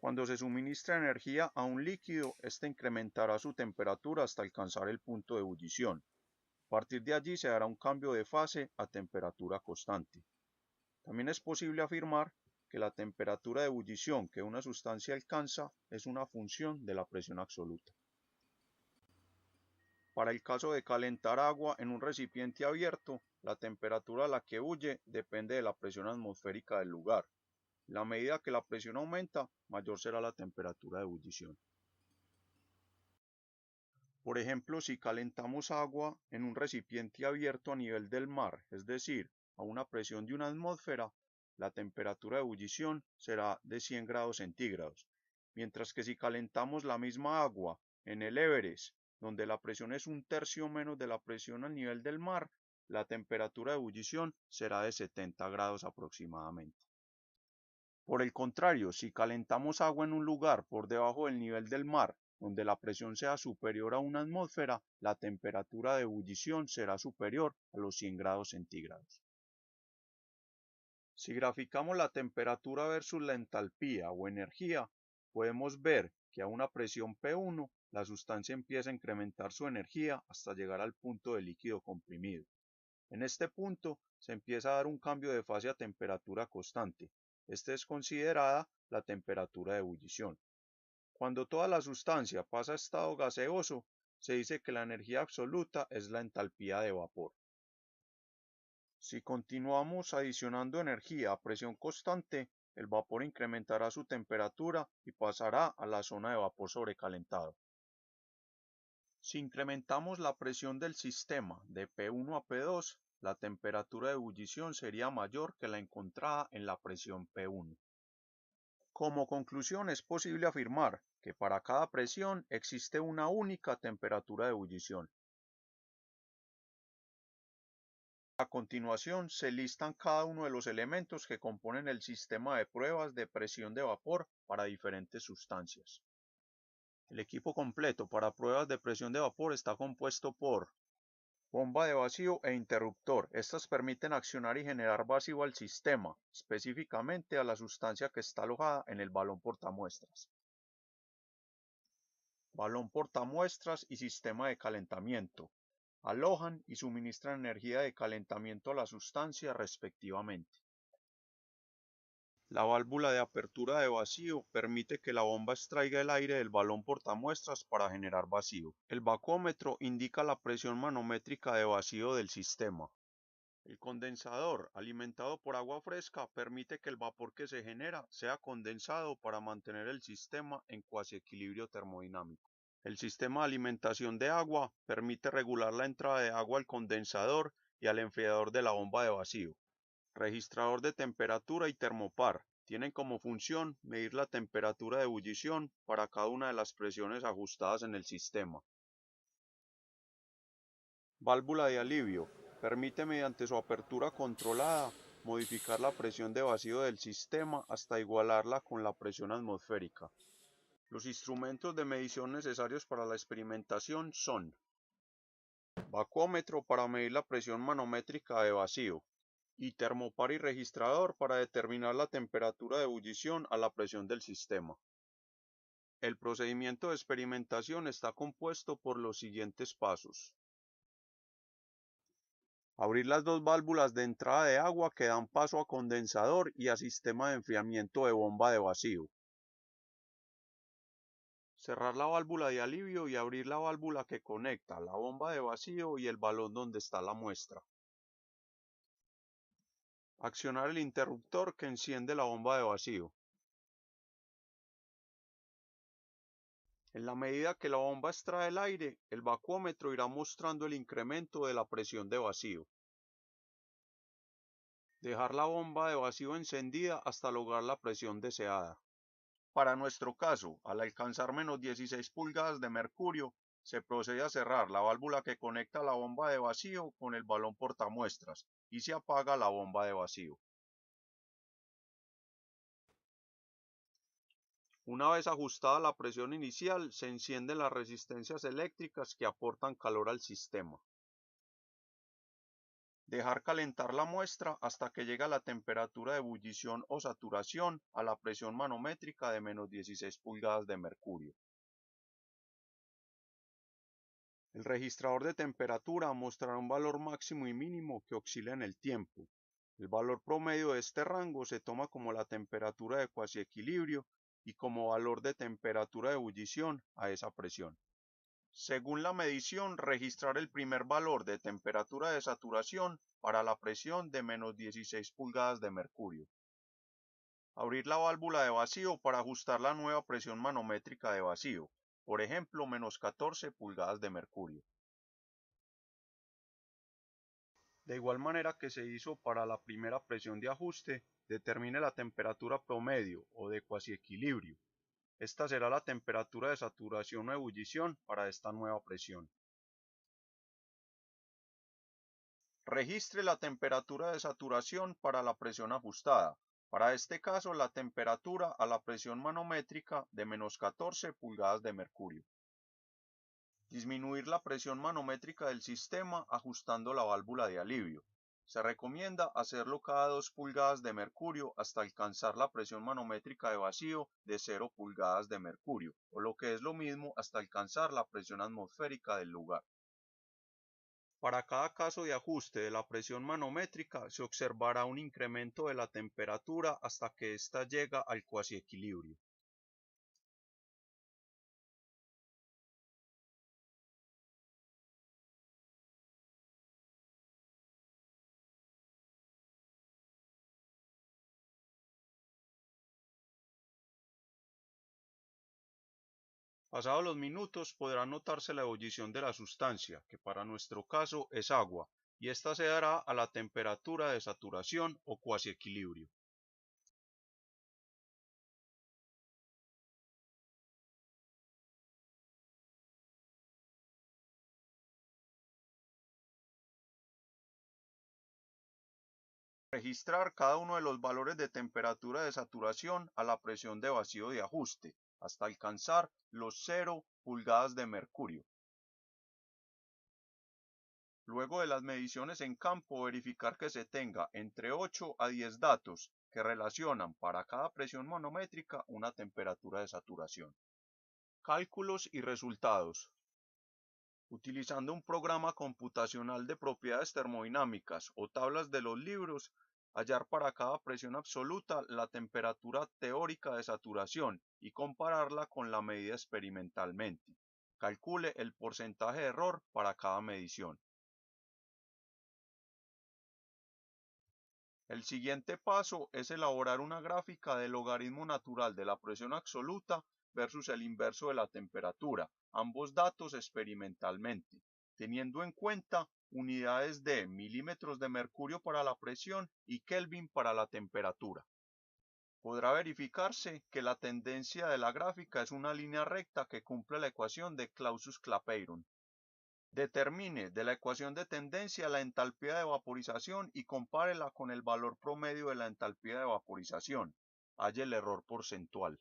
Cuando se suministra energía a un líquido, este incrementará su temperatura hasta alcanzar el punto de ebullición. A partir de allí se dará un cambio de fase a temperatura constante. También es posible afirmar que la temperatura de ebullición que una sustancia alcanza es una función de la presión absoluta. Para el caso de calentar agua en un recipiente abierto, la temperatura a la que ebulli depende de la presión atmosférica del lugar. En la medida que la presión aumenta, mayor será la temperatura de ebullición. Por ejemplo, si calentamos agua en un recipiente abierto a nivel del mar, es decir, a una presión de una atmósfera, la temperatura de ebullición será de 100 grados centígrados, mientras que si calentamos la misma agua en el Everest, donde la presión es un tercio menos de la presión a nivel del mar, la temperatura de ebullición será de 70 grados aproximadamente. Por el contrario, si calentamos agua en un lugar por debajo del nivel del mar, donde la presión sea superior a una atmósfera, la temperatura de ebullición será superior a los 100 grados centígrados. Si graficamos la temperatura versus la entalpía o energía, podemos ver que a una presión P1, la sustancia empieza a incrementar su energía hasta llegar al punto de líquido comprimido. En este punto se empieza a dar un cambio de fase a temperatura constante. Esta es considerada la temperatura de ebullición. Cuando toda la sustancia pasa a estado gaseoso, se dice que la energía absoluta es la entalpía de vapor. Si continuamos adicionando energía a presión constante, el vapor incrementará su temperatura y pasará a la zona de vapor sobrecalentado. Si incrementamos la presión del sistema de P1 a P2, la temperatura de ebullición sería mayor que la encontrada en la presión P1. Como conclusión, es posible afirmar que para cada presión existe una única temperatura de ebullición. A continuación, se listan cada uno de los elementos que componen el sistema de pruebas de presión de vapor para diferentes sustancias. El equipo completo para pruebas de presión de vapor está compuesto por bomba de vacío e interruptor. Estas permiten accionar y generar vacío al sistema, específicamente a la sustancia que está alojada en el balón portamuestras. Balón portamuestras y sistema de calentamiento. Alojan y suministran energía de calentamiento a la sustancia respectivamente. La válvula de apertura de vacío permite que la bomba extraiga el aire del balón portamuestras para generar vacío. El vacúometro indica la presión manométrica de vacío del sistema. El condensador, alimentado por agua fresca, permite que el vapor que se genera sea condensado para mantener el sistema en cuasi equilibrio termodinámico. El sistema de alimentación de agua permite regular la entrada de agua al condensador y al enfriador de la bomba de vacío. Registrador de temperatura y termopar tienen como función medir la temperatura de ebullición para cada una de las presiones ajustadas en el sistema. Válvula de alivio permite mediante su apertura controlada modificar la presión de vacío del sistema hasta igualarla con la presión atmosférica. Los instrumentos de medición necesarios para la experimentación son vacúometro para medir la presión manométrica de vacío y termopar y registrador para determinar la temperatura de ebullición a la presión del sistema. El procedimiento de experimentación está compuesto por los siguientes pasos. Abrir las dos válvulas de entrada de agua que dan paso a condensador y a sistema de enfriamiento de bomba de vacío. Cerrar la válvula de alivio y abrir la válvula que conecta la bomba de vacío y el balón donde está la muestra. Accionar el interruptor que enciende la bomba de vacío. En la medida que la bomba extrae el aire, el vacúometro irá mostrando el incremento de la presión de vacío. Dejar la bomba de vacío encendida hasta lograr la presión deseada. Para nuestro caso, al alcanzar menos 16 pulgadas de mercurio, se procede a cerrar la válvula que conecta la bomba de vacío con el balón portamuestras y se apaga la bomba de vacío. Una vez ajustada la presión inicial, se encienden las resistencias eléctricas que aportan calor al sistema. Dejar calentar la muestra hasta que llegue a la temperatura de ebullición o saturación a la presión manométrica de menos 16 pulgadas de mercurio. El registrador de temperatura mostrará un valor máximo y mínimo que oscila en el tiempo. El valor promedio de este rango se toma como la temperatura de cuasi equilibrio y como valor de temperatura de ebullición a esa presión. Según la medición, registrar el primer valor de temperatura de saturación para la presión de menos 16 pulgadas de mercurio. Abrir la válvula de vacío para ajustar la nueva presión manométrica de vacío, por ejemplo, menos 14 pulgadas de mercurio. De igual manera que se hizo para la primera presión de ajuste, determine la temperatura promedio o de cuasi equilibrio. Esta será la temperatura de saturación o ebullición para esta nueva presión. Registre la temperatura de saturación para la presión ajustada. Para este caso, la temperatura a la presión manométrica de menos 14 pulgadas de mercurio. Disminuir la presión manométrica del sistema ajustando la válvula de alivio. Se recomienda hacerlo cada 2 pulgadas de mercurio hasta alcanzar la presión manométrica de vacío de 0 pulgadas de mercurio, o lo que es lo mismo hasta alcanzar la presión atmosférica del lugar. Para cada caso de ajuste de la presión manométrica se observará un incremento de la temperatura hasta que ésta llega al cuasi equilibrio. Pasados los minutos podrá notarse la ebullición de la sustancia, que para nuestro caso es agua, y esta se dará a la temperatura de saturación o cuasi equilibrio. Registrar cada uno de los valores de temperatura de saturación a la presión de vacío de ajuste, hasta alcanzar los 0 pulgadas de mercurio. Luego de las mediciones en campo, verificar que se tenga entre 8 a 10 datos que relacionan para cada presión manométrica una temperatura de saturación. Cálculos y resultados. Utilizando un programa computacional de propiedades termodinámicas o tablas de los libros, hallar para cada presión absoluta la temperatura teórica de saturación y compararla con la medida experimentalmente. Calcule el porcentaje de error para cada medición. El siguiente paso es elaborar una gráfica del logaritmo natural de la presión absoluta versus el inverso de la temperatura, ambos datos experimentalmente, teniendo en cuenta unidades de milímetros de mercurio para la presión y Kelvin para la temperatura. Podrá verificarse que la tendencia de la gráfica es una línea recta que cumple la ecuación de Clausius-Clapeyron. Determine de la ecuación de tendencia la entalpía de vaporización y compárela con el valor promedio de la entalpía de vaporización. Halle el error porcentual.